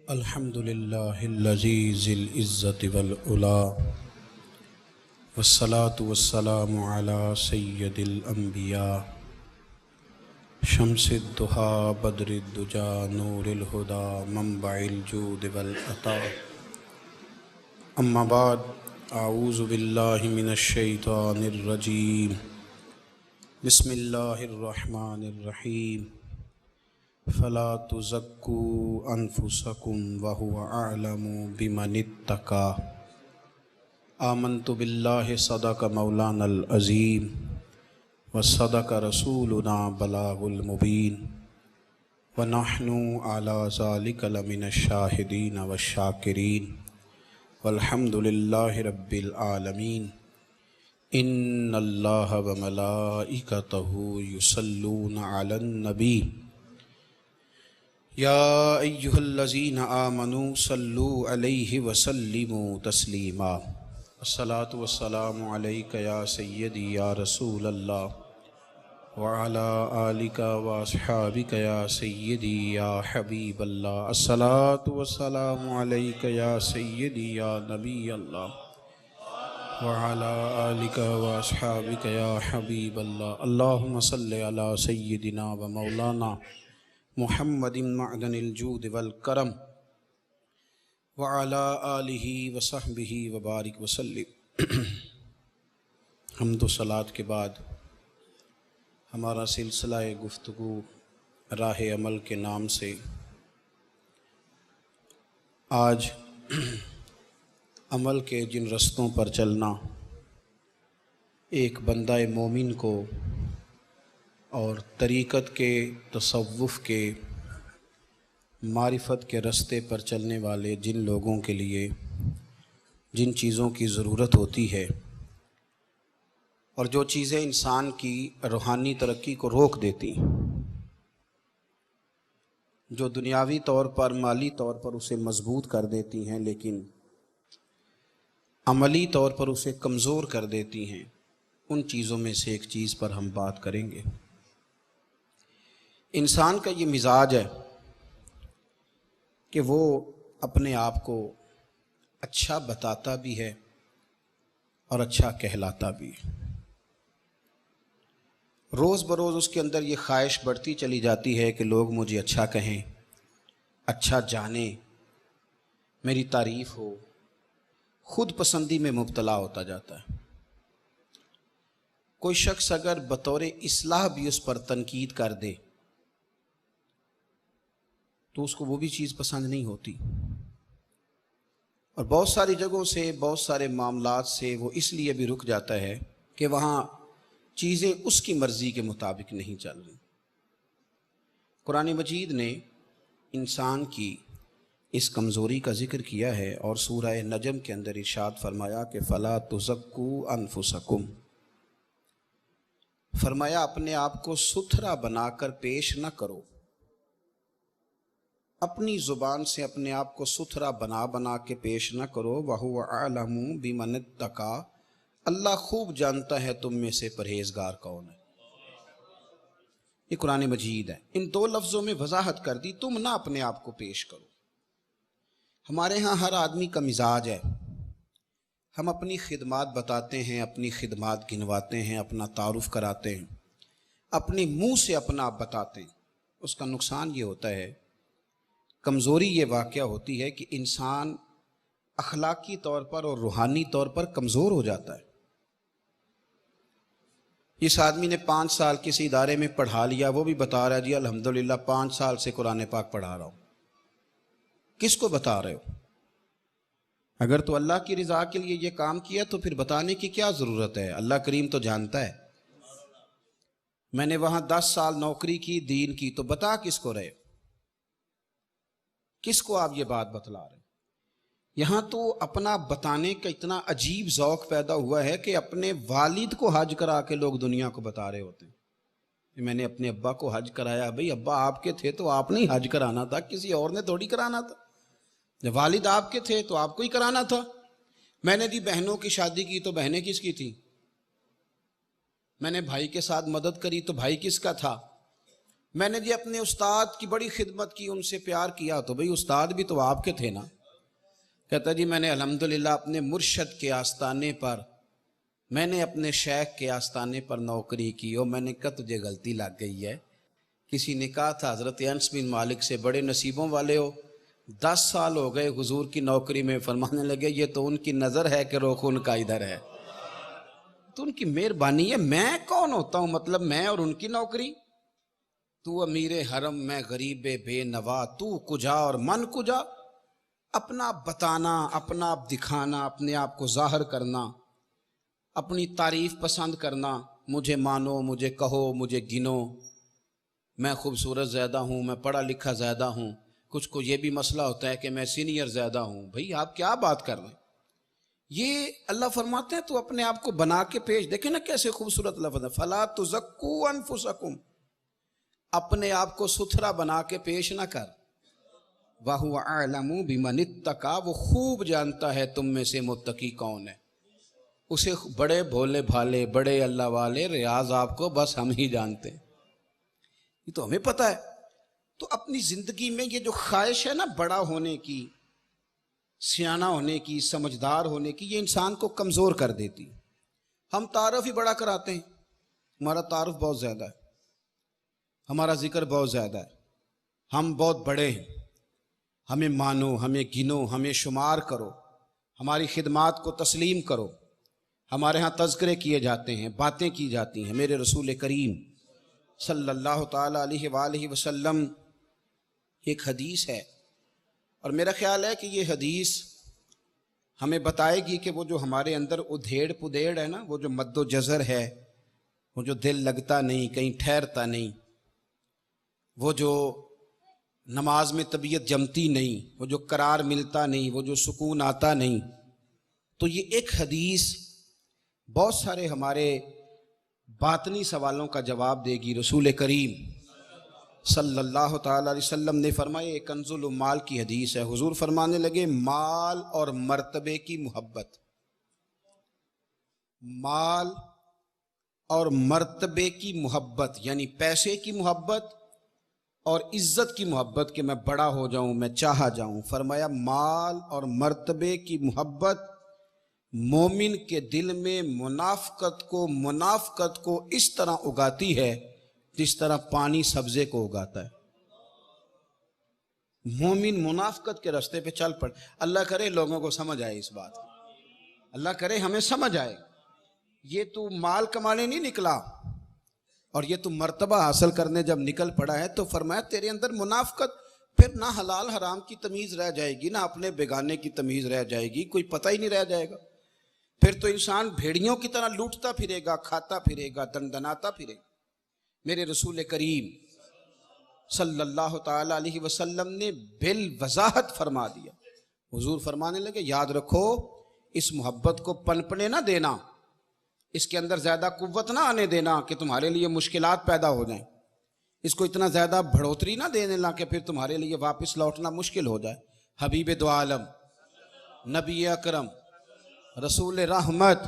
الحمد للہ الذی ذی العزت والعلا والصلاة والسلام علی سید الانبیاء شمس الضحیٰ بدر الدجا نور الہدی منبع الجود والعطاء اما بعد اعوذ باللہ من الشیطان الرجیم بسم اللہ الرحمن الرحیم فلا تزکوا انفسکم وہو اعلم بمن اتقی آمنت باللہ صدق مولانا العظیم وصدق رسولنا بلاغ المبین ونحن علی ذلک لمن الشاہدین والشاکرین والحمد للہ رب العالمین ان اللہ وملائکتہ یصلون علی النبی یا ایہا الذین آمنوا صلوا علیہ وسلموا تسلیما الصلاۃ والسلام علیک یا سیدی یا رسول اللہ وعلی آلک واصحابک یا سیدی یا حبیب اللہ الصلاۃ والسلام علیک یا سیدی یا نبی اللہ وعلی آلک واصحابک یا حبیب اللہ اللہم صلی علی سیدنا و مولانا محمد معدن الجود والکرم وعلی آلہ وصحبہ وبارک وسلم۔ حمد و صلاۃ کے بعد ہمارا سلسلہ گفتگو راہ عمل کے نام سے آج عمل کے جن رستوں پر چلنا ایک بندہ مومن کو اور طریقت کے تصوف کے معرفت کے رستے پر چلنے والے جن لوگوں کے لیے جن چیزوں کی ضرورت ہوتی ہے اور جو چیزیں انسان کی روحانی ترقی کو روک دیتی، جو دنیاوی طور پر مالی طور پر اسے مضبوط کر دیتی ہیں لیکن عملی طور پر اسے کمزور کر دیتی ہیں، ان چیزوں میں سے ایک چیز پر ہم بات کریں گے۔ انسان کا یہ مزاج ہے کہ وہ اپنے آپ کو اچھا بتاتا بھی ہے اور اچھا کہلاتا بھی ہے۔ روز بروز اس کے اندر یہ خواہش بڑھتی چلی جاتی ہے کہ لوگ مجھے اچھا کہیں، اچھا جانیں، میری تعریف ہو، خود پسندی میں مبتلا ہوتا جاتا ہے۔ کوئی شخص اگر بطور اصلاح بھی اس پر تنقید کر دے تو اس کو وہ بھی چیز پسند نہیں ہوتی، اور بہت ساری جگہوں سے بہت سارے معاملات سے وہ اس لیے بھی رک جاتا ہے کہ وہاں چیزیں اس کی مرضی کے مطابق نہیں چل رہی۔ قرآن مجید نے انسان کی اس کمزوری کا ذکر کیا ہے اور سورہ نجم کے اندر ارشاد فرمایا کہ فلا تزکوا انفسکم، فرمایا اپنے آپ کو ستھرا بنا کر پیش نہ کرو، اپنی زبان سے اپنے آپ کو ستھرا بنا کے پیش نہ کرو۔ وَهُوَ أَعْلَمُ بِمَنِ اتَّقَىٰ، اللہ خوب جانتا ہے تم میں سے پرہیزگار کون ہے۔ یہ قرآن مجید ہے، ان دو لفظوں میں وضاحت کر دی، تم نہ اپنے آپ کو پیش کرو۔ ہمارے ہاں ہر آدمی کا مزاج ہے، ہم اپنی خدمات بتاتے ہیں، اپنی خدمات گنواتے ہیں، اپنا تعارف کراتے ہیں، اپنے منہ سے اپنا بتاتے ہیں۔ اس کا نقصان یہ ہوتا ہے، کمزوری یہ واقعہ ہوتی ہے کہ انسان اخلاقی طور پر اور روحانی طور پر کمزور ہو جاتا ہے۔ اس آدمی نے 5 سال کسی ادارے میں پڑھا لیا، وہ بھی بتا رہا ہے جی الحمدللہ 5 سال سے قرآن پاک پڑھا رہا ہوں۔ کس کو بتا رہے ہو؟ اگر تو اللہ کی رضا کے لیے یہ کام کیا تو پھر بتانے کی کیا ضرورت ہے؟ اللہ کریم تو جانتا ہے۔ میں نے وہاں 10 سال نوکری کی دین کی، تو بتا کس کو رہے؟ کس کو آپ یہ بات بتلا رہے ہیں؟ یہاں تو اپنا بتانے کا اتنا عجیب ذوق پیدا ہوا ہے کہ اپنے والد کو حج کرا کے لوگ دنیا کو بتا رہے ہوتے ہیں۔ میں نے اپنے ابا کو حج کرایا، بھئی ابا آپ کے تھے تو آپ نے ہی حج کرانا تھا، کسی اور نے تھوڑی کرانا تھا۔ جب والد آپ کے تھے تو آپ کو ہی کرانا تھا۔ میں نے دی بہنوں کی شادی کی تو بہنیں کس کی تھیں؟ میں نے بھائی کے ساتھ مدد کری تو بھائی کس کا تھا؟ میں نے جی اپنے استاد کی بڑی خدمت کی، ان سے پیار کیا، تو بھئی استاد بھی تو آپ کے تھے نا۔ کہتا جی میں نے الحمدللہ اپنے مرشد کے آستانے پر، میں نے اپنے شیخ کے آستانے پر نوکری کی، اور میں نے کہا تجھے غلطی لگ گئی ہے۔ کسی نے کہا تھا حضرت انس بن مالک سے بڑے نصیبوں والے ہو، 10 سال ہو گئے حضور کی نوکری میں، فرمانے لگے یہ تو ان کی نظر ہے کہ رخ ان کا ادھر ہے، تو ان کی مہربانی ہے، میں کون ہوتا ہوں مطلب میں اور ان کی نوکری؟ تو امیر حرم میں غریب بے نوا، تو کجا اور من کجا؟ اپنا آپ بتانا، اپنا آپ دکھانا، اپنے آپ کو ظاہر کرنا، اپنی تعریف پسند کرنا، مجھے مانو، مجھے کہو، مجھے گنو، میں خوبصورت زیادہ ہوں، میں پڑھا لکھا زیادہ ہوں۔ کچھ کو یہ بھی مسئلہ ہوتا ہے کہ میں سینئر زیادہ ہوں۔ بھئی آپ کیا بات کر رہے ہیں؟ یہ اللہ فرماتے ہیں تو اپنے آپ کو بنا کے پیش، دیکھیں نا کیسے خوبصورت لفظ ہے، فَلَا تُزَكُّوا أَنفُسَكُمْ، اپنے آپ کو ستھرا بنا کے پیش نہ کر۔ وَهُوَ أَعْلَمُ بِمَنِ اتَّقَىٰ، وہ خوب جانتا ہے تم میں سے متقی کون ہے۔ اسے بڑے بھولے بھالے، بڑے اللہ والے ریاض آپ کو بس ہم ہی جانتے ہیں، یہ تو ہمیں پتہ ہے۔ تو اپنی زندگی میں یہ جو خواہش ہے نا بڑا ہونے کی، سیانہ ہونے کی، سمجھدار ہونے کی، یہ انسان کو کمزور کر دیتی۔ ہم تعارف ہی بڑا کراتے ہیں، ہمارا تعارف بہت زیادہ ہے، ہمارا ذکر بہت زیادہ ہے، ہم بہت بڑے ہیں، ہمیں مانو، ہمیں گنو، ہمیں شمار کرو، ہماری خدمات کو تسلیم کرو۔ ہمارے ہاں تذکرے کیے جاتے ہیں، باتیں کی جاتی ہیں۔ میرے رسول کریم صلی اللہ تعالیٰ علیہ وآلہ وسلم، ایک حدیث ہے، اور میرا خیال ہے کہ یہ حدیث ہمیں بتائے گی کہ وہ جو ہمارے اندر ادھیڑ پدیڑ ہے نا، وہ جو مد و جزر ہے، وہ جو دل لگتا نہیں، کہیں ٹھہرتا نہیں، وہ جو نماز میں طبیعت جمتی نہیں، وہ جو قرار ملتا نہیں، وہ جو سکون آتا نہیں، تو یہ ایک حدیث بہت سارے ہمارے باطنی سوالوں کا جواب دے گی۔ رسول کریم صلی اللہ تعالیٰ علیہ وسلم نے فرمایا، ایک کنز المال کی حدیث ہے، حضور فرمانے لگے مال اور مرتبے کی محبت، مال اور مرتبے کی محبت، یعنی پیسے کی محبت اور عزت کی محبت کہ میں بڑا ہو جاؤں، میں چاہا جاؤں۔ فرمایا مال اور مرتبے کی محبت مومن کے دل میں منافقت کو اس طرح اگاتی ہے جس طرح پانی سبزے کو اگاتا ہے۔ مومن منافقت کے راستے پہ چل پڑ، اللہ کرے لوگوں کو سمجھ آئے اس بات، اللہ کرے ہمیں سمجھ آئے۔ یہ تو مال کمانے نہیں نکلا اور یہ تو مرتبہ حاصل کرنے جب نکل پڑا ہے، تو فرمایا تیرے اندر منافقت، پھر نہ حلال حرام کی تمیز رہ جائے گی، نہ اپنے بیگانے کی تمیز رہ جائے گی، کوئی پتہ ہی نہیں رہ جائے گا۔ پھر تو انسان بھیڑیوں کی طرح لوٹتا پھرے گا، کھاتا پھرے گا، دندناتا پھرے گا۔ میرے رسول کریم صلی اللہ تعالیٰ علیہ وسلم نے بالوضاحت فرما دیا۔ حضور فرمانے لگے یاد رکھو، اس محبت کو پنپنے نہ دینا، اس کے اندر زیادہ قوت نہ آنے دینا کہ تمہارے لیے مشکلات پیدا ہو جائیں، اس کو اتنا زیادہ بڑھوتری نہ دینے لا کہ پھر تمہارے لیے واپس لوٹنا مشکل ہو جائے۔ حبیب دو عالم نبی اکرم رسول رحمت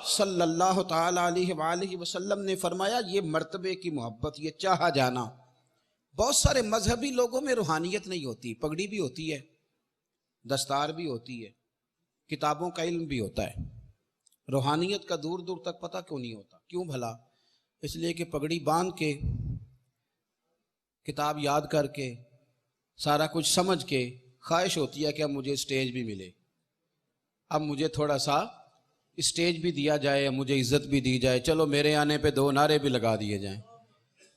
صلی اللہ تعالیٰ علیہ وآلہ وسلم نے فرمایا یہ مرتبے کی محبت، یہ چاہا جانا۔ بہت سارے مذہبی لوگوں میں روحانیت نہیں ہوتی، پگڑی بھی ہوتی ہے، دستار بھی ہوتی ہے، کتابوں کا علم بھی ہوتا ہے، روحانیت کا دور دور تک پتہ کیوں نہیں ہوتا؟ کیوں بھلا؟ اس لیے کہ پگڑی باندھ کے، کتاب یاد کر کے، سارا کچھ سمجھ کے خواہش ہوتی ہے کہ اب مجھے سٹیج بھی ملے، اب مجھے تھوڑا سا اسٹیج بھی دیا جائے، مجھے عزت بھی دی جائے، چلو میرے آنے پہ 2 نعرے بھی لگا دیے جائیں۔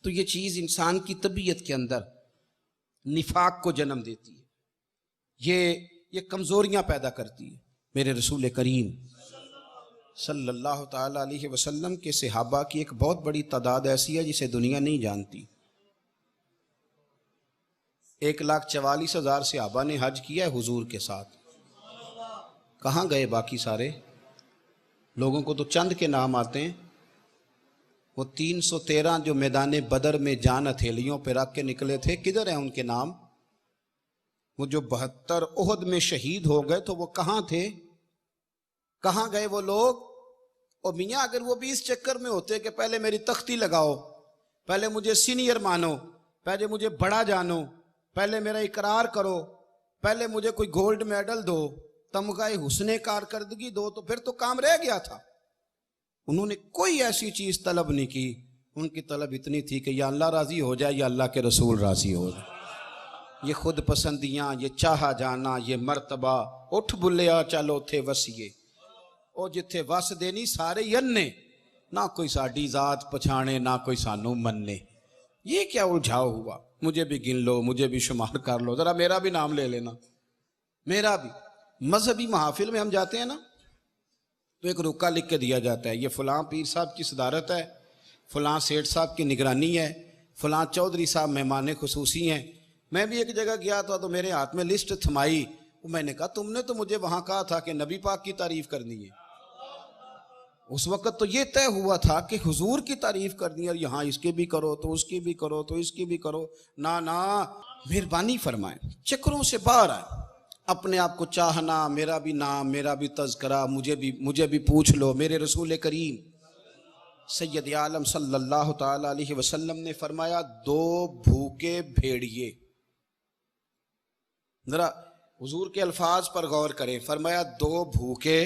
تو یہ چیز انسان کی طبیعت کے اندر نفاق کو جنم دیتی ہے، یہ کمزوریاں پیدا کرتی ہے۔ میرے رسول کریم صلی اللہ تعالیٰ علیہ وسلم کے صحابہ کی ایک بہت بڑی تعداد ایسی ہے جسے دنیا نہیں جانتی۔ 1,44,000 صحابہ نے حج کیا ہے حضور کے ساتھ۔ کہاں گئے باقی سارے؟ لوگوں کو تو چند کے نام آتے ہیں، وہ 313 جو میدان بدر میں جان ہتھیلیوں پہ رکھ کے نکلے تھے، کدھر ہیں ان کے نام؟ وہ جو 72 احد میں شہید ہو گئے تو وہ کہاں تھے؟ کہاں گئے وہ لوگ؟ اور میاں اگر وہ بھی اس چکر میں ہوتے کہ پہلے میری تختی لگاؤ، پہلے مجھے سینئر مانو، پہلے مجھے بڑا جانو، پہلے میرا اقرار کرو، پہلے مجھے کوئی گولڈ میڈل دو، تمغہ حسن کارکردگی دو، تو پھر تو کام رہ گیا تھا۔ انہوں نے کوئی ایسی چیز طلب نہیں کی، ان کی طلب اتنی تھی کہ یا اللہ راضی ہو جائے یا اللہ کے رسول راضی ہو جائے۔ یہ خود پسندیاں، یہ چاہا جانا، یہ مرتبہ، اٹھ بلیا چلو تھے وسیے، او جتھے وس دینی سارے ینے، نہ کوئی ساڈی ذات پچھانے نہ کوئی سانو مننے۔ یہ کیا الجھاؤ ہوا؟ مجھے بھی گن لو، مجھے بھی شمار کر لو، ذرا میرا بھی نام لے لینا، میرا بھی۔ مذہبی محافل میں ہم جاتے ہیں نا تو ایک رکا لکھ کے دیا جاتا ہے، یہ فلاں پیر صاحب کی صدارت ہے، فلاں سیٹھ صاحب کی نگرانی ہے، فلاں چودھری صاحب مہمان خصوصی ہیں۔ میں بھی ایک جگہ گیا تھا تو میرے ہاتھ میں لسٹ تھمائی، میں نے کہا تم نے تو مجھے وہاں کہا تھا کہ نبی پاک کی تعریف کرنی ہے۔ اس وقت تو یہ طے ہوا تھا کہ حضور کی تعریف کرنی ہے، اور یہاں اس کی بھی کرو تو اس کی بھی کرو تو اس کی بھی کرو۔ نہ مہربانی فرمائیں، چکروں سے باہر آئیں، اپنے آپ کو چاہنا، میرا بھی نام، میرا بھی تذکرہ، مجھے بھی پوچھ لو۔ میرے رسول کریم سید عالم صلی اللہ تعالی علیہ وسلم نے فرمایا، دو بھوکے بھیڑیے، ذرا حضور کے الفاظ پر غور کریں، فرمایا دو بھوکے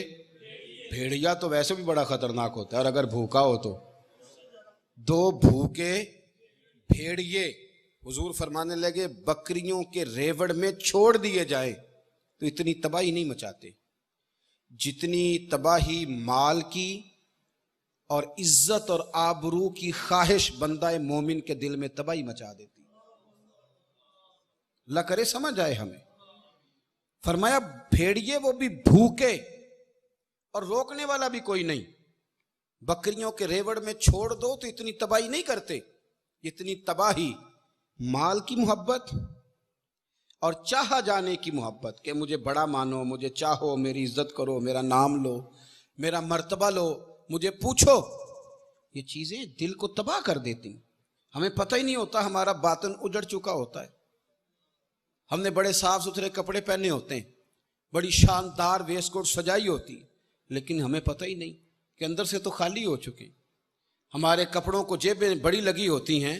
بھیڑیا تو ویسے بھی بڑا خطرناک ہوتا ہے، اور اگر بھوکا ہو تو دو بھوکے بھیڑیے، حضور فرمانے لگے بکریوں کے ریوڑ میں چھوڑ دیے جائیں تو اتنی تباہی نہیں مچاتے جتنی تباہی مال کی اور عزت اور آبرو کی خواہش بندہ مومن کے دل میں تباہی مچا دیتی۔ اللہ کرے سمجھ آئے ہمیں۔ فرمایا بھیڑیے وہ بھی بھوکے اور روکنے والا بھی کوئی نہیں، بکریوں کے ریوڑ میں چھوڑ دو تو اتنی تباہی نہیں کرتے، اتنی تباہی مال کی محبت اور چاہا جانے کی محبت، کہ مجھے بڑا مانو، مجھے چاہو، میری عزت کرو، میرا نام لو، میرا مرتبہ لو، مجھے پوچھو۔ یہ چیزیں دل کو تباہ کر دیتی، ہمیں پتہ ہی نہیں ہوتا، ہمارا باطن اجڑ چکا ہوتا ہے۔ ہم نے بڑے صاف ستھرے کپڑے پہنے ہوتے ہیں، بڑی شاندار ویسٹ کوٹ سجائی ہوتی، لیکن ہمیں پتہ ہی نہیں کہ اندر سے تو خالی ہو چکے۔ ہمارے کپڑوں کو جیبیں بڑی لگی ہوتی ہیں،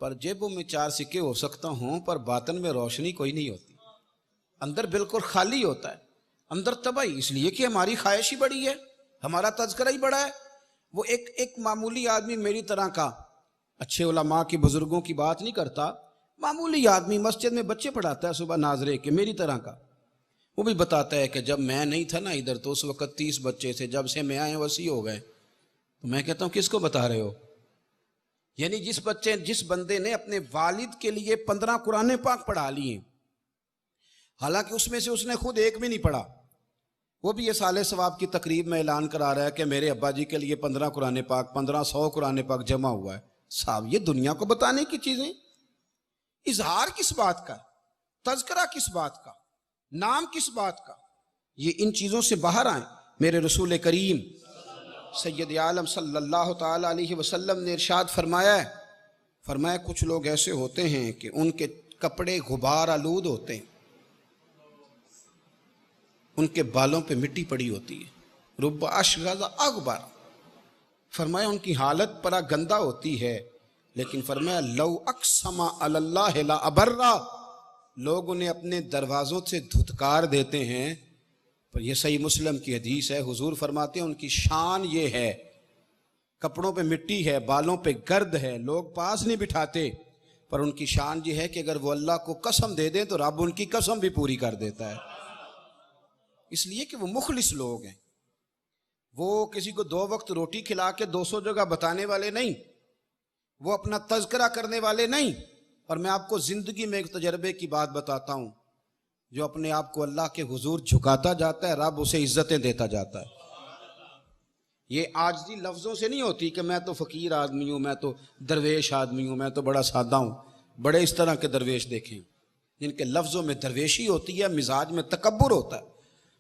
پر جیبوں میں 4 سکے ہو سکتا ہوں، پر باطن میں روشنی کوئی نہیں ہوتی، اندر بالکل خالی ہوتا ہے، اندر تباہی، اس لیے کہ ہماری خواہش ہی بڑی ہے، ہمارا تذکرہ ہی بڑا ہے۔ وہ ایک معمولی آدمی میری طرح کا، اچھے علماء کی بزرگوں کی بات نہیں کرتا، معمولی آدمی مسجد میں بچے پڑھاتا ہے صبح ناظرے کے، میری طرح کا، وہ بھی بتاتا ہے کہ جب میں نہیں تھا نا ادھر تو اس وقت 30 بچے تھے، جب سے میں آئے وسیع ہو گئے۔ تو میں کہتا ہوں کس کو بتا رہے ہو؟ یعنی جس بندے نے اپنے والد کے لیے 15 قرآن پاک پڑھا لیے، حالانکہ اس میں سے اس نے خود ایک بھی نہیں پڑھا، وہ بھی یہ سال ثواب کی تقریب میں اعلان کرا رہا ہے کہ میرے ابا جی کے لیے 15 قرآن پاک، 1500 قرآن پاک جمع ہوا ہے۔ صاحب یہ دنیا کو بتانے کی چیزیں، اظہار کس بات کا، تذکرہ کس بات کا، نام کس بات کا؟ یہ ان چیزوں سے باہر آئیں۔ میرے رسول کریم سید عالم صلی اللہ تعالی علیہ وسلم نے ارشاد فرمایا کچھ لوگ ایسے ہوتے ہیں کہ ان کے کپڑے غبار آلود ہوتے ہیں، ان کے بالوں پہ مٹی پڑی ہوتی ہے، رب اشغذ اغبر، فرمایا ان کی حالت پرا گندہ ہوتی ہے، لیکن فرمایا لو اقسم علی اللہ لا ابرا، لوگ انہیں اپنے دروازوں سے دھتکار دیتے ہیں۔ پر یہ صحیح مسلم کی حدیث ہے، حضور فرماتے ہیں ان کی شان یہ ہے، کپڑوں پہ مٹی ہے، بالوں پہ گرد ہے، لوگ پاس نہیں بٹھاتے، پر ان کی شان یہ ہے کہ اگر وہ اللہ کو قسم دے دیں تو رب ان کی قسم بھی پوری کر دیتا ہے، اس لیے کہ وہ مخلص لوگ ہیں، وہ کسی کو 2 وقت روٹی کھلا کے 200 جگہ بتانے والے نہیں، وہ اپنا تذکرہ کرنے والے نہیں۔ اور میں آپ کو زندگی میں ایک تجربے کی بات بتاتا ہوں، جو اپنے آپ کو اللہ کے حضور جھکاتا جاتا ہے، رب اسے عزتیں دیتا جاتا ہے۔ یہ عاجزی لفظوں سے نہیں ہوتی کہ میں تو فقیر آدمی ہوں، میں تو درویش آدمی ہوں، میں تو بڑا سادہ ہوں۔ بڑے اس طرح کے درویش دیکھیں جن کے لفظوں میں درویشی ہوتی ہے، مزاج میں تکبر ہوتا ہے،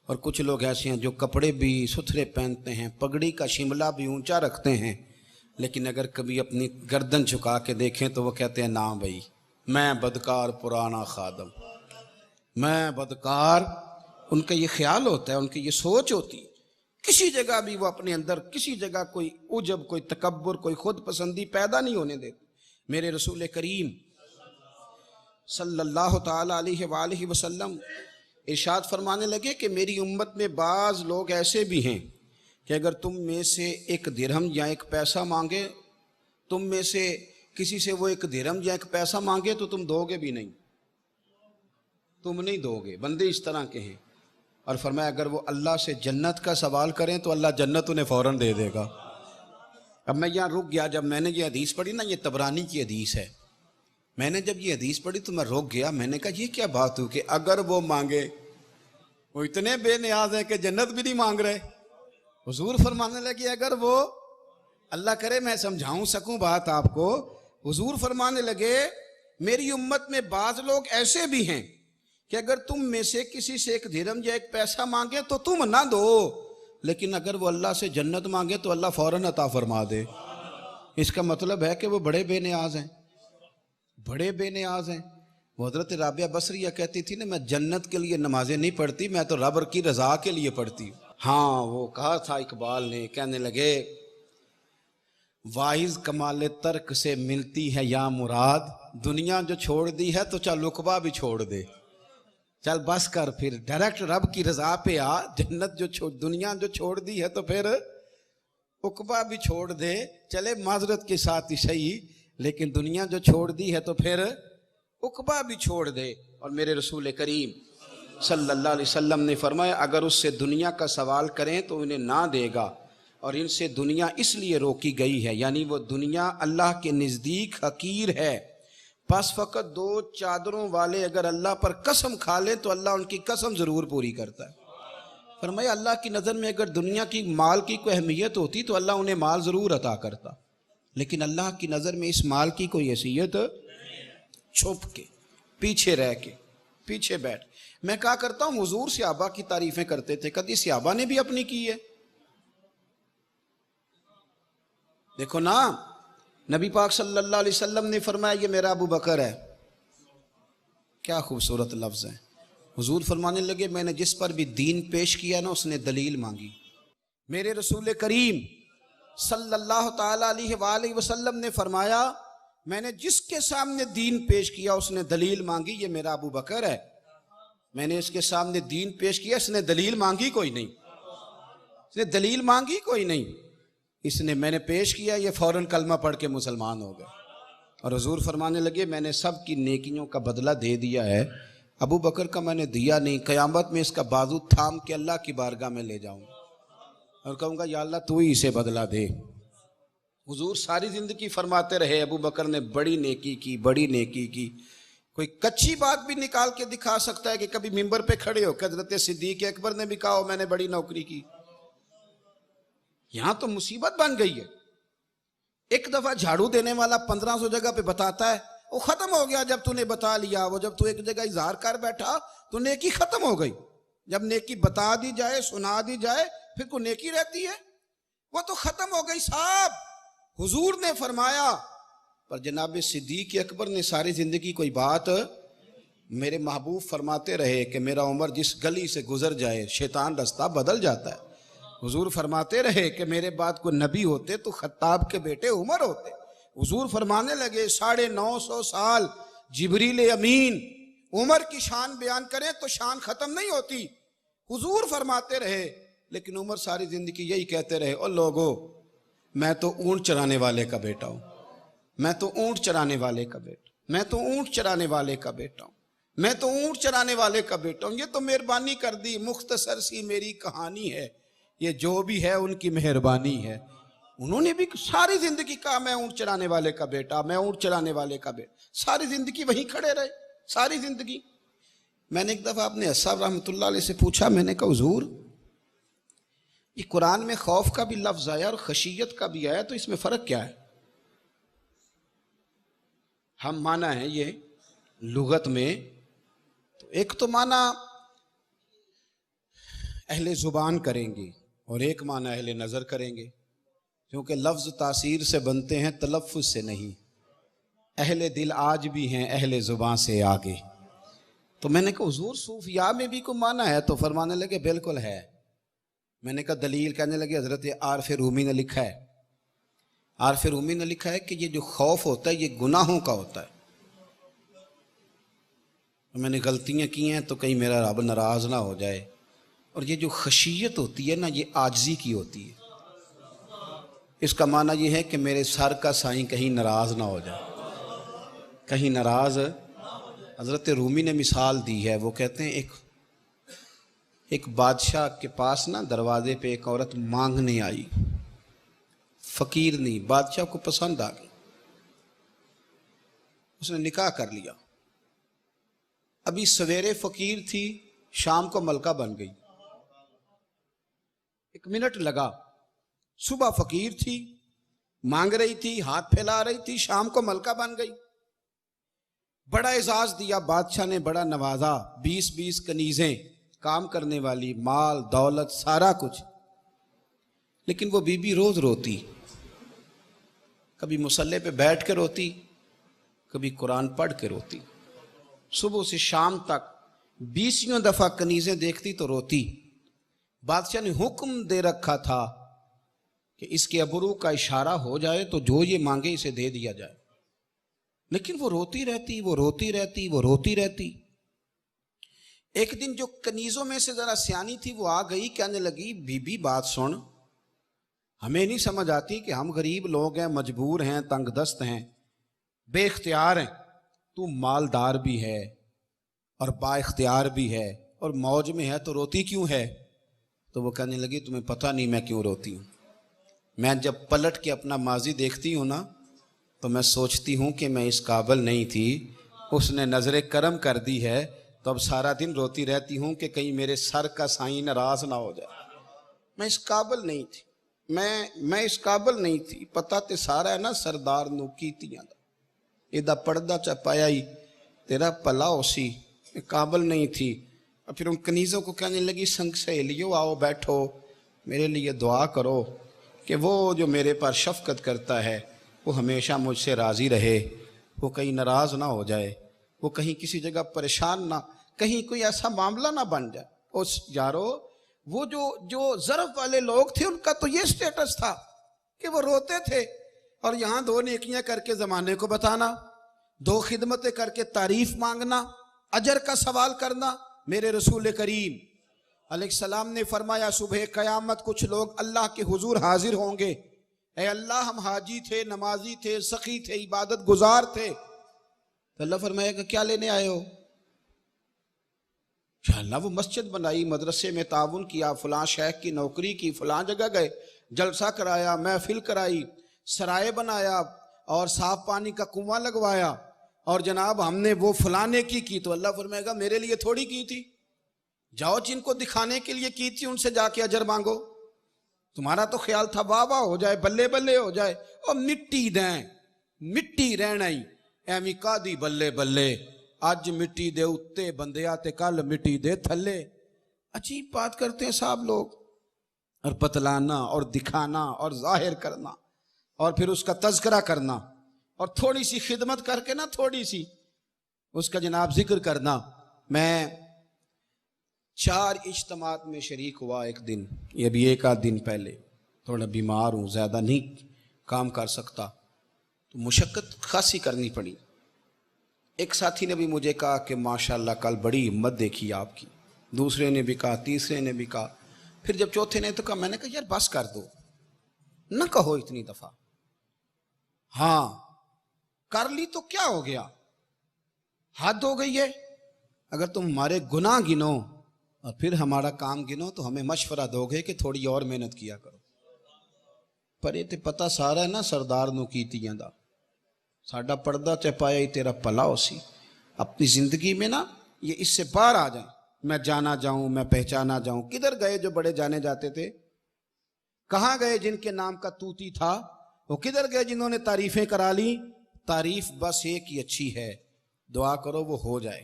اور کچھ لوگ ایسے ہیں جو کپڑے بھی ستھرے پہنتے ہیں، پگڑی کا شملہ بھی اونچا رکھتے ہیں، لیکن اگر کبھی اپنی گردن جھکا کے دیکھیں تو وہ کہتے ہیں نا بھائی میں بدکار پرانا خادم، میں بدکار۔ ان کا یہ خیال ہوتا ہے، ان کی یہ سوچ ہوتی ہے، کسی جگہ بھی وہ اپنے اندر کسی جگہ کوئی عجب، کوئی تکبر، کوئی خود پسندی پیدا نہیں ہونے دیتے۔ میرے رسول کریم صلی اللہ تعالی علیہ وآلہ وسلم ارشاد فرمانے لگے کہ میری امت میں بعض لوگ ایسے بھی ہیں کہ اگر تم میں سے ایک درہم یا ایک پیسہ مانگے، تم میں سے کسی سے وہ ایک درہم یا ایک پیسہ مانگے تو تم دو گے بھی نہیں، تم نہیں دو گے۔ بندے اس طرح کے ہیں۔ اور فرمایا اگر وہ اللہ سے جنت کا سوال کریں تو اللہ جنت انہیں فوراً دے دے گا۔ اب میں یہاں رک گیا، جب میں نے یہ حدیث پڑھی نا، یہ طبرانی کی حدیث ہے، میں نے جب یہ حدیث پڑھی تو میں رک گیا، میں نے کہا یہ کیا بات ہو کہ اگر وہ مانگے، وہ اتنے بے نیاز ہیں کہ جنت بھی نہیں مانگ رہے۔ حضور فرمانے لگے اگر وہ، اللہ کرے میں سمجھاؤں سکوں بات آپ کو، حضور فرمانے لگے میری امت میں بعض لوگ ایسے بھی ہیں کہ اگر تم میں سے کسی سے ایک درہم یا ایک پیسہ مانگے تو تم نہ دو، لیکن اگر وہ اللہ سے جنت مانگے تو اللہ فوراً عطا فرما دے۔ اس کا مطلب ہے کہ وہ بڑے بے نیاز ہیں، بڑے بے نیاز ہیں۔ وہ حضرت رابعہ بصریہ کہتی تھی نا، میں جنت کے لیے نمازیں نہیں پڑھتی، میں تو رب کی رضا کے لیے پڑھتی ہوں۔ ہاں وہ کہا تھا اقبال نے، کہنے لگے واعظ کمال ترک سے ملتی ہے یا مراد، دنیا جو چھوڑ دی ہے تو چل عقبہ بھی چھوڑ دے، چل بس کر پھر ڈائریکٹ رب کی رضا پہ آ، جنت جو دنیا جو چھوڑ دی ہے تو پھر عقبہ بھی چھوڑ دے، چلے معذرت کے ساتھ ہی صحیح، لیکن دنیا جو چھوڑ دی ہے تو پھر عقبہ بھی چھوڑ دے۔ اور میرے رسول کریم صلی اللہ علیہ وسلم نے فرمایا اگر اس سے دنیا کا سوال کریں تو انہیں نہ دے گا، اور ان سے دنیا اس لیے روکی گئی ہے، یعنی وہ دنیا اللہ کے نزدیک حقیر ہے، بس فقط دو چادروں والے اگر اللہ پر قسم کھا لیں تو اللہ ان کی قسم ضرور پوری کرتا ہے۔ فرمایا اللہ کی نظر میں اگر دنیا کی مال کی کوئی اہمیت ہوتی تو اللہ انہیں مال ضرور عطا کرتا، لیکن اللہ کی نظر میں اس مال کی کوئی حیثیت، چھپ کے، پیچھے رہ کے، پیچھے بیٹھ۔ میں کہا کرتا ہوں حضور صحابہ کی تعریفیں کرتے تھے، کبھی صحابہ نے بھی اپنی کی ہے؟ دیکھو نا، نبی پاک صلی اللہ علیہ وسلم نے فرمایا یہ میرا ابو بکر ہے، کیا خوبصورت لفظ ہے۔ حضور فرمانے لگے میں نے جس پر بھی دین پیش کیا نا اس نے دلیل مانگی۔ میرے رسول کریم صلی اللہ تعالی علیہ وآلہ وسلم نے فرمایا میں نے جس کے سامنے دین پیش کیا اس نے دلیل مانگی، یہ میرا ابو بکر ہے۔ میں نے اس کے سامنے دین پیش کیا، اس نے دلیل مانگی کوئی نہیں، اس نے دلیل مانگی کوئی نہیں، اس نے، میں نے پیش کیا، یہ فوراً کلمہ پڑھ کے مسلمان ہو گئے۔ اور حضور فرمانے لگے میں نے سب کی نیکیوں کا بدلہ دے دیا ہے، ابو بکر کا میں نے دیا نہیں، قیامت میں اس کا بازو تھام کے اللہ کی بارگاہ میں لے جاؤں اور کہوں گا یا اللہ تو ہی اسے بدلہ دے۔ حضور ساری زندگی فرماتے رہے ابو بکر نے بڑی نیکی کی، بڑی نیکی کی۔ کوئی کچھی بات بھی نکال کے دکھا سکتا ہے کہ کبھی ممبر پہ کھڑے ہو کہ حضرت صدیق اکبر نے بھی کہا ہو میں نے بڑی نوکری کی؟ یہاں تو مصیبت بن گئی ہے۔ ایک دفعہ جھاڑو دینے والا 1500 جگہ پہ بتاتا ہے، وہ ختم ہو گیا جب تو نے بتا لیا، وہ جب تو ایک جگہ اظہار کر بیٹھا تو نیکی ختم ہو گئی۔ جب نیکی بتا دی جائے، سنا دی جائے، پھر کوئی نیکی رہتی ہے؟ وہ تو ختم ہو گئی صاحب۔ حضور نے فرمایا، پر جناب صدیق اکبر نے ساری زندگی کوئی بات، میرے محبوب فرماتے رہے کہ میرا عمر جس گلی سے گزر جائے شیطان رستہ بدل جاتا ہے۔ حضور فرماتے رہے کہ میرے بعد کوئی نبی ہوتے تو خطاب کے بیٹے عمر ہوتے۔ حضور فرمانے لگے 950 سال جبریل امین عمر کی شان بیان کریں تو شان ختم نہیں ہوتی۔ حضور فرماتے رہے، لیکن عمر ساری زندگی یہی کہتے رہے، او لوگو میں تو اونٹ چرانے والے کا بیٹا ہوں، میں تو اونٹ چرانے والے کا بیٹا، میں تو اونٹ چرانے والے کا بیٹا ہوں، میں تو اونٹ چرانے والے کا بیٹا ہوں۔ یہ تو مہربانی کر دی، مختصر سی میری کہانی ہے، یہ جو بھی ہے ان کی مہربانی ہے۔ انہوں نے بھی ساری زندگی کہا میں اونٹ چرانے والے کا بیٹا، میں اونٹ چرانے والے کا بیٹا، ساری زندگی وہیں کھڑے رہے، ساری زندگی۔ میں نے ایک دفعہ اپنے صاحب رحمۃ اللہ علیہ سے پوچھا، میں نے کہا حضور یہ قرآن میں خوف کا بھی لفظ آیا اور خشیت کا بھی آیا، تو اس میں فرق کیا ہے؟ ہم معنی ہے یہ لغت میں، تو ایک تو معنی اہل زبان کریں گے اور ایک معنی اہل نظر کریں گے، کیونکہ لفظ تاثیر سے بنتے ہیں تلفظ سے نہیں۔ اہل دل آج بھی ہیں اہل زبان سے آگے۔ تو میں نے کہا حضور صوفیاء میں بھی کوئی معنی ہے؟ تو فرمانے لگے بالکل ہے۔ میں نے کہا دلیل؟ کہنے لگے حضرت عارف رومی نے لکھا ہے، عارف رومی نے لکھا ہے کہ یہ جو خوف ہوتا ہے یہ گناہوں کا ہوتا ہے، میں نے غلطیاں کی ہیں تو کہیں میرا رب ناراض نہ ہو جائے. اور یہ جو خشیت ہوتی ہے نا، یہ عاجزی کی ہوتی ہے. اس کا معنی یہ ہے کہ میرے سر کا سائیں کہیں ناراض نہ ہو جائے، کہیں ناراض. حضرت رومی نے مثال دی ہے، وہ کہتے ہیں ایک بادشاہ کے پاس نا دروازے پہ ایک عورت مانگنے آئی، فقیر نہیں، بادشاہ کو پسند آ گئی، اس نے نکاح کر لیا. ابھی سویرے فقیر تھی، شام کو ملکہ بن گئی. 1 منٹ لگا، صبح فقیر تھی، مانگ رہی تھی، ہاتھ پھیلا رہی تھی، شام کو ملکہ بن گئی. بڑا اعزاز دیا بادشاہ نے، بڑا نوازا، 20 کنیزیں، کام کرنے والی، مال دولت سارا کچھ. لیکن وہ بی بی روز روتی، کبھی مصلے پہ بیٹھ کے روتی، کبھی قرآن پڑھ کے روتی. صبح سے شام تک 20 دفعہ کنیزیں دیکھتی تو روتی. بادشاہ نے حکم دے رکھا تھا کہ اس کے ابرو کا اشارہ ہو جائے تو جو یہ مانگے اسے دے دیا جائے. لیکن وہ روتی رہتی، وہ روتی رہتی، وہ روتی رہتی. ایک دن جو کنیزوں میں سے ذرا سیانی تھی وہ آ گئی، کہنے لگی بی بی بات سن، ہمیں نہیں سمجھ آتی کہ ہم غریب لوگ ہیں، مجبور ہیں، تنگ دست ہیں، بے اختیار ہیں، تو مالدار بھی ہے اور با اختیار بھی ہے اور موج میں ہے تو روتی کیوں ہے؟ تو وہ کہنے لگی تمہیں پتہ نہیں میں کیوں روتی ہوں. میں جب پلٹ کے اپنا ماضی دیکھتی ہوں نا تو میں سوچتی ہوں کہ میں اس قابل نہیں تھی، اس نے نظر کرم کر دی ہے، تو اب سارا دن روتی رہتی ہوں کہ کہیں میرے سر کا سائیں ناراض نہ ہو جائے. میں اس قابل نہیں تھی، میں اس قابل نہیں تھی. پتہ تے سارا ہے نا سردار نو کیتیاں دا، ایدہ پردہ چپایا ہی تیرا پلا ہو سی، میں قابل نہیں تھی. اور پھر ان کنیزوں کو کہنے لگی سنگ سہیلیو آؤ بیٹھو، میرے لیے دعا کرو کہ وہ جو میرے پر شفقت کرتا ہے وہ ہمیشہ مجھ سے راضی رہے، وہ کہیں ناراض نہ ہو جائے، وہ کہیں کسی جگہ پریشان نہ، کہیں کوئی ایسا معاملہ نہ بن جائے. اس یارو وہ جو ظرف والے لوگ تھے ان کا تو یہ سٹیٹس تھا کہ وہ روتے تھے، اور یہاں 2 نیکیاں کر کے زمانے کو بتانا، 2 خدمتیں کر کے تعریف مانگنا، اجر کا سوال کرنا. میرے رسول کریم علیہ السلام نے فرمایا صبح قیامت کچھ لوگ اللہ کے حضور حاضر ہوں گے، اے اللہ ہم حاجی تھے، نمازی تھے، سخی تھے، عبادت گزار تھے. تو اللہ فرمائے گا کیا لینے آئے ہو؟ اللہ وہ مسجد بنائی، مدرسے میں تعاون کیا، فلاں شیخ کی نوکری کی، فلاں جگہ گئے، جلسہ کرایا، محفل کرائی، سرائے بنایا اور صاف پانی کا کنواں لگوایا، اور جناب ہم نے وہ فلانے کی. تو اللہ فرمائے گا میرے لیے تھوڑی کی تھی، جاؤ جن کو دکھانے کے لیے کی تھی ان سے جا کے اجر مانگو. تمہارا تو خیال تھا واہ واہ ہو جائے، بلے بلے ہو جائے، اور مٹی دیں، مٹی رہنا ہی ایویں کا دی بلے بلے، اج مٹی دے اتے بندیا تے کل مٹی دے تھلے. عجیب بات کرتے ہیں صاحب لوگ، اور بتلانا اور دکھانا اور ظاہر کرنا اور پھر اس کا تذکرہ کرنا اور تھوڑی سی خدمت کر کے نا، تھوڑی سی اس کا جناب ذکر کرنا. میں 4 اجتماعات میں شریک ہوا ایک دن، یہ بھی 1 آدھ دن پہلے، تھوڑا بیمار ہوں، زیادہ نہیں کام کر سکتا، تو مشقت خاصی کرنی پڑی. ایک ساتھی نے بھی مجھے کہا کہ ماشاءاللہ کل بڑی ہمت دیکھی آپ کی، دوسرے نے بھی کہا، تیسرے نے بھی کہا، پھر جب چوتھے نے تو کہا، میں نے کہا یار بس کر دو، نہ کہو اتنی دفعہ، ہاں کر لی تو کیا ہو گیا، حد ہو گئی ہے. اگر تم ہمارے گناہ گنو اور پھر ہمارا کام گنو تو ہمیں مشورہ دو گے کہ تھوڑی اور محنت کیا کرو. پر یہ تے پتہ سارا ہے نا سردار نو کیتیاں دا، ساڈا پردہ چپایا ہی تیرا پلا ہو سی. اپنی زندگی میں نا یہ اس سے باہر آ جائیں، میں جانا جاؤں، میں پہچانا جاؤں. کدھر گئے جو بڑے جانے جاتے تھے؟ کہاں گئے جن کے نام کا توتی تھا؟ وہ کدھر گئے جنہوں نے تعریفیں کرا لی؟ تعریف بس ایک ہی اچھی ہے، دعا کرو وہ ہو جائے.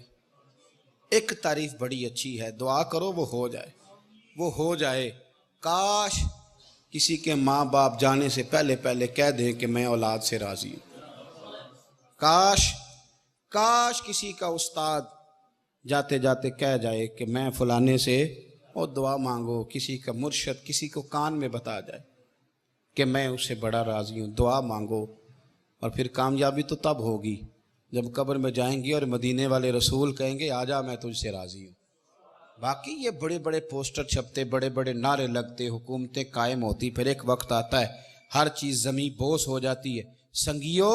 ایک تعریف بڑی اچھی ہے، دعا کرو وہ ہو جائے، وہ ہو جائے. کاش کسی کے ماں باپ جانے سے پہلے کہہ دیں کہ میں اولاد سے راضی ہوں. کاش کسی کا استاد جاتے جاتے کہہ جائے کہ میں فلانے سے اور دعا مانگو. کسی کا مرشد کسی کو کان میں بتا جائے کہ میں اس سے بڑا راضی ہوں، دعا مانگو. اور پھر کامیابی تو تب ہوگی جب قبر میں جائیں گی اور مدینے والے رسول کہیں گے آجا میں تجھ سے راضی ہوں. باقی یہ بڑے بڑے پوسٹر چھپتے، بڑے بڑے نعرے لگتے، حکومتیں قائم ہوتی، پھر ایک وقت آتا ہے ہر چیز زمین بوس ہو جاتی ہے. سنگیو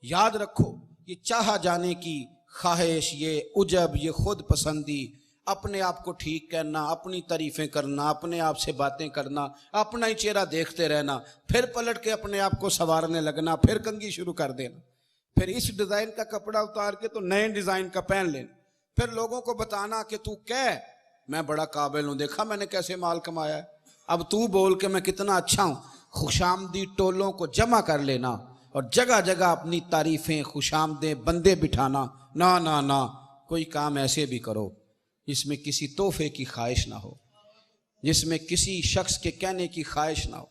یاد رکھو، یہ چاہا جانے کی خواہش، یہ عجب، یہ خود پسندی، اپنے آپ کو ٹھیک کرنا، اپنی تعریفیں کرنا، اپنے آپ سے باتیں کرنا، اپنا ہی چہرہ دیکھتے رہنا، پھر پلٹ کے اپنے آپ کو سنوارنے لگنا، پھر کنگھی شروع کر دینا، پھر اس ڈیزائن کا کپڑا اتار کے تو نئے ڈیزائن کا پہن لینا، پھر لوگوں کو بتانا کہ تو میں بڑا قابل ہوں، دیکھا میں نے کیسے مال کمایا ہے، اب تو بول کہ میں کتنا اچھا ہوں. خوشامدی ٹولوں کو جمع کر لینا اور جگہ جگہ اپنی تعریفیں، خوشامدیں بندے بٹھانا. نہ نہ نہ، کوئی کام ایسے بھی کرو جس میں کسی تحفے کی خواہش نہ ہو، جس میں کسی شخص کے کہنے کی خواہش نہ ہو،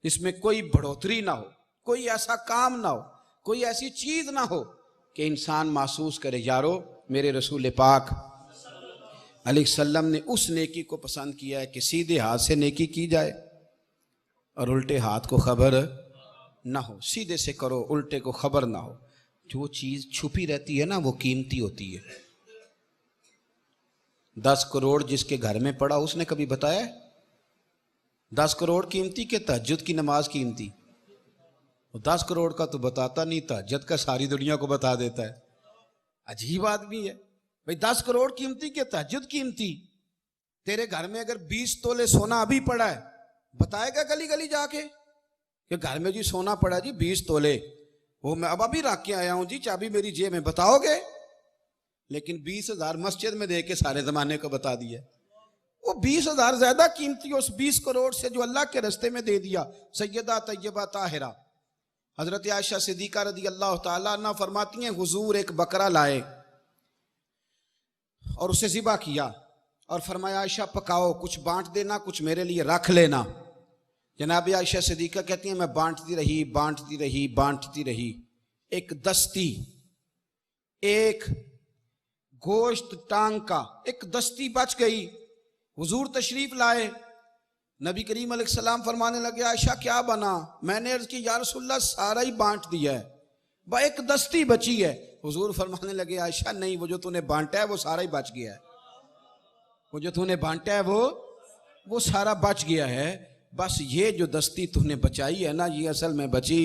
جس میں کوئی بڑھوتری نہ ہو، کوئی ایسا کام نہ ہو، کوئی ایسی چیز نہ ہو کہ انسان محسوس کرے یارو میرے رسول پاک علیہ السلام نے اس نیکی کو پسند کیا ہے کہ سیدھے ہاتھ سے نیکی کی جائے اور الٹے ہاتھ کو خبر نہ ہو. سیدھے سے کرو، الٹے کو خبر نہ ہو. جو چیز چھپی رہتی ہے نا وہ قیمتی ہوتی ہے. 10 کروڑ جس کے گھر میں پڑا اس نے کبھی بتایا ہے 10 کروڑ قیمتی کہ تہجد کی نماز قیمتی؟ 10 کروڑ کا تو بتاتا نہیں، تہجد کا ساری دنیا کو بتا دیتا ہے. عجیب آدمی ہے بھئی. 10 کروڑ قیمتی کہ تہجد قیمتی؟ تیرے گھر میں اگر 20 تولے سونا ابھی پڑا ہے بتائے گا گلی گلی جا کے کہ گھر میں جی سونا پڑا جی 20 تولے، وہ میں اب ابھی رکھ کے آیا ہوں جی، چابی میری جیب میں، بتاؤ گے؟ لیکن 20,000 مسجد میں دے کے سارے زمانے کو بتا دیا. وہ 20,000 زیادہ قیمتی اس 20 کروڑ سے جو اللہ کے رستے میں دے دیا. سیدہ طیبہ طاہرہ حضرت عائشہ صدیقہ رضی اللہ تعالیٰ عنہ فرماتی ہیں حضور ایک بکرا لائے اور اسے ذبح کیا اور فرمایا عائشہ پکاؤ، کچھ بانٹ دینا، کچھ میرے لیے رکھ لینا. جناب عائشہ صدیقہ کہتی ہیں میں بانٹتی رہی. ایک دستی، ایک گوشت ٹانگ کا ایک دستی بچ گئی. حضور تشریف لائے، نبی کریم علیہ السلام فرمانے لگے عائشہ کیا بنا؟ میں نے عرض کی یا رسول اللہ سارا ہی بانٹ دیا ہے، ایک دستی بچی ہے. حضور فرمانے لگے عائشہ نہیں، وہ جو تو نے بانٹا ہے وہ سارا ہی بچ گیا ہے، وہ جو تو نے بانٹا ہے وہ سارا بچ گیا ہے. بس یہ جو دستی تو نے بچائی ہے نا، یہ اصل میں بچی،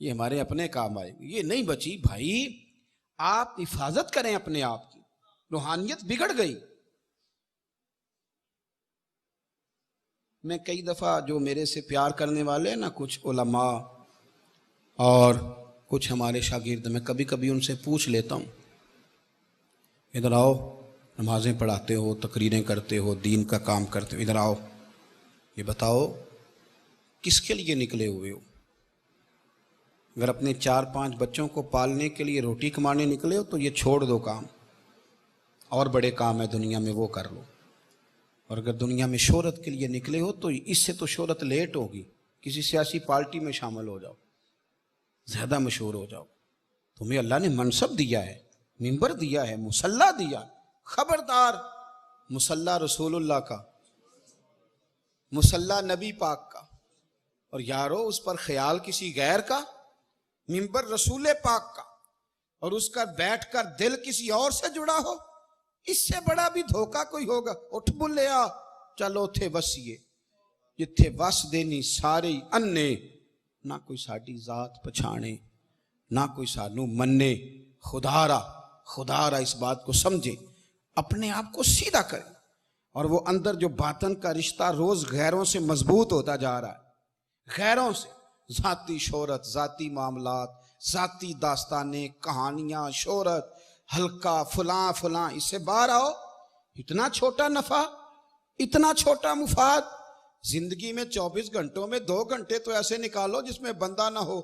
یہ ہمارے اپنے کام آئے گی، یہ نہیں بچی. بھائی آپ حفاظت کریں اپنے آپ کی، روحانیت بگڑ گئی. میں کئی دفعہ جو میرے سے پیار کرنے والے ہیں نا، کچھ علماء اور کچھ ہمارے شاگرد، میں کبھی کبھی ان سے پوچھ لیتا ہوں ادھر آؤ، نمازیں پڑھاتے ہو، تقریریں کرتے ہو، دین کا کام کرتے ہو، ادھر آؤ، یہ بتاؤ کس کے لیے نکلے ہوئے ہو؟ اگر اپنے 4-5 بچوں کو پالنے کے لیے روٹی کمانے نکلے ہو تو یہ چھوڑ دو کام، اور بڑے کام ہے دنیا میں وہ کر لو. اور اگر دنیا میں شہرت کے لیے نکلے ہو تو اس سے تو شہرت لیٹ ہوگی، کسی سیاسی پارٹی میں شامل ہو جاؤ، زیادہ مشہور ہو جاؤ. تمہیں اللہ نے منصب دیا ہے، منبر دیا ہے، مصلی دیا. خبردار، مصلی رسول اللہ کا، مصلی نبی پاک کا، اور یارو اس پر خیال کسی غیر کا. منبر رسول پاک کا، اور اس کا بیٹھ کر دل کسی اور سے جڑا ہو، اس سے بڑا بھی دھوکہ کوئی ہوگا؟ اٹھ بلیا چلو تھے وسیے جتھے وس دینی سارے انے، نہ کوئی ساڈی ذات پچھانے، نہ کوئی سانو منے. خدا را اس بات کو سمجھے، اپنے آپ کو سیدھا کرے. اور وہ اندر جو باطن کا رشتہ روز غیروں سے مضبوط ہوتا جا رہا ہے، غیروں سے، ذاتی شہرت، ذاتی معاملات، ذاتی داستانیں، کہانیاں، شہرت، ہلکا فلاں، اس سے باہر آؤ. اتنا چھوٹا نفع، اتنا چھوٹا مفاد. زندگی میں 24 گھنٹوں میں 2 گھنٹے تو ایسے نکالو جس میں بندہ نہ ہو،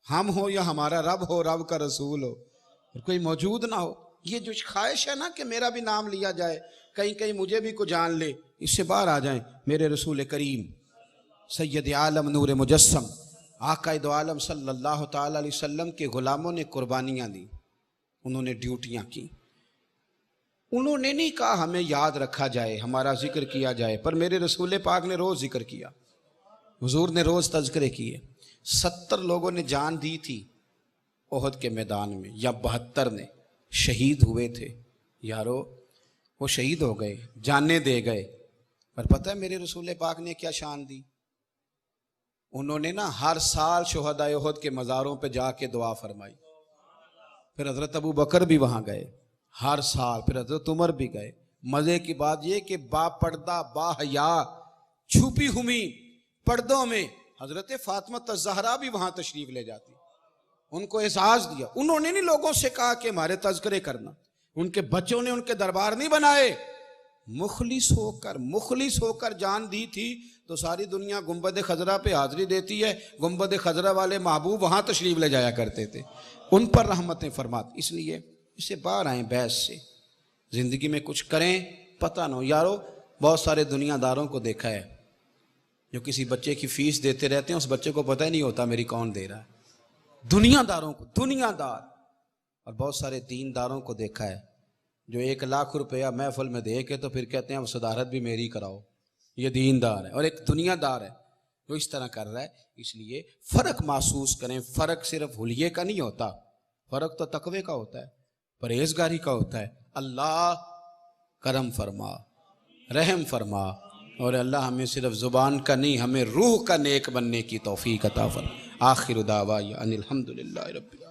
ہم ہو یا ہمارا رب ہو، رب کا رسول ہو، اور کوئی موجود نہ ہو. یہ جو خواہش ہے نا کہ میرا بھی نام لیا جائے، کہیں مجھے بھی کو جان لے، اس سے باہر آ جائیں. میرے رسول کریم سید عالم نور مجسم آقا دو عالم صلی اللہ تعالی علیہ وسلم کے غلاموں نے قربانیاں دی، انہوں نے ڈیوٹیاں کی. انہوں نے نہیں کہا ہمیں یاد رکھا جائے، ہمارا ذکر کیا جائے، پر میرے رسول پاک نے روز ذکر کیا، حضور نے روز تذکرے کیے. 70 لوگوں نے جان دی تھی، احد کے میدان میں، یا 72 نے شہید ہوئے تھے یارو، وہ شہید ہو گئے، جانیں دے گئے، پر پتہ ہے میرے رسول پاک نے کیا شان دی؟ انہوں نے نا ہر سال شہدائے احد کے مزاروں پہ جا کے دعا فرمائی. پھر حضرت ابو بکر بھی وہاں گئے ہر سال، پھر حضرت عمر بھی گئے. مزے کی بات یہ کہ با پردہ با حیا چھپی ہوئی پردوں میں حضرت فاطمہ الزہرا بھی وہاں تشریف لے جاتی. ان کو احساس دیا. انہوں نے نہیں لوگوں سے کہا کہ ہمارے تذکرے کرنا، ان کے بچوں نے ان کے دربار نہیں بنائے. مخلص ہو کر جان دی تھی تو ساری دنیا گنبد خضرا پہ حاضری دیتی ہے. گنبد خضرا والے محبوب وہاں تشریف لے جایا کرتے تھے، ان پر رحمتیں فرماتی. اس لیے اسے باہر آئیں بحث سے، زندگی میں کچھ کریں، پتہ نہ ہو. یارو بہت سارے دنیا داروں کو دیکھا ہے جو کسی بچے کی فیس دیتے رہتے ہیں، اس بچے کو پتہ ہی نہیں ہوتا میری کون دے رہا ہے. دنیا داروں کو، دنیا دار. اور بہت سارے دین داروں کو دیکھا ہے جو 1 لاکھ روپیہ محفل میں دے کے تو پھر کہتے ہیں صدارت بھی میری کراؤ. یہ دین دار ہے. اور ایک دنیا دار ہے جو اس طرح کر رہا ہے. اس لیے فرق محسوس کریں. فرق صرف حلیے کا نہیں ہوتا، فرق تو تقوی کا ہوتا ہے، پرہیزگاری کا ہوتا ہے. اللہ کرم فرما، رحم فرما، اور اللہ ہمیں صرف زبان کا نہیں، ہمیں روح کا نیک بننے کی توفیق عطا فرما. آخر دعوانا ان الحمدللہ رب العالمین.